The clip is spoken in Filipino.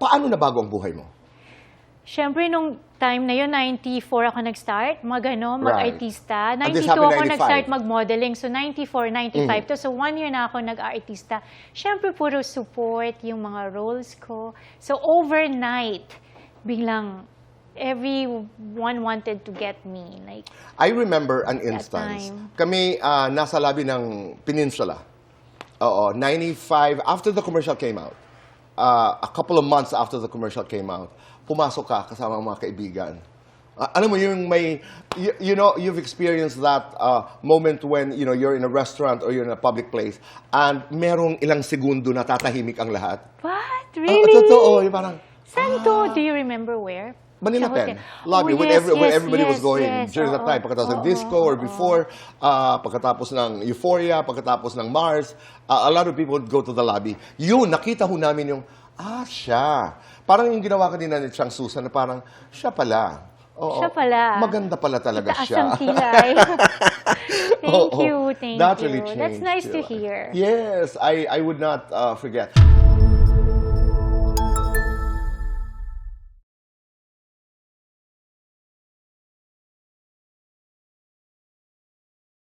paano nabago ang buhay mo? Siyempre, nung time na yun, 94 ako nag-start, mag-artista. At this 92 happened ako 95. nag-start mag-modeling. So, 94, 95 to. So, 1 year na ako nag-artista. Siyempre, puro support yung mga roles ko. So, overnight, biglang, everyone wanted to get me. Like, I remember an instance. time. Kami nasa labi ng Peninsula. Oo, 95, after the commercial came out, a couple of months after the commercial came out, pumasok ka kasama ang mga kaibigan. Alam mo yung may, you know, you've experienced that moment when, you know, you're in a restaurant or you're in a public place and merong ilang segundo na tatahimik ang lahat. what? Really? Totoo, yung parang, Saan to? Do you remember where? Manila Sa Pen. hotel. Lobby, Oh, when, yes, when yes, everybody was yes, going yes. during that time. Pagkatapos ng disco or before, pagkatapos ng Euphoria, pagkatapos ng Mars, a lot of people would go to the lobby. Yun, nakita ho namin yung, siya. Parang yung ginawa kanina ni Chang Susan na parang, siya pala. Oo, Siya pala. Maganda pala talaga Itaas siya. ang kilay. Thank you, thank That you. really That's changed nice to your life. hear. Yes, I would not forget.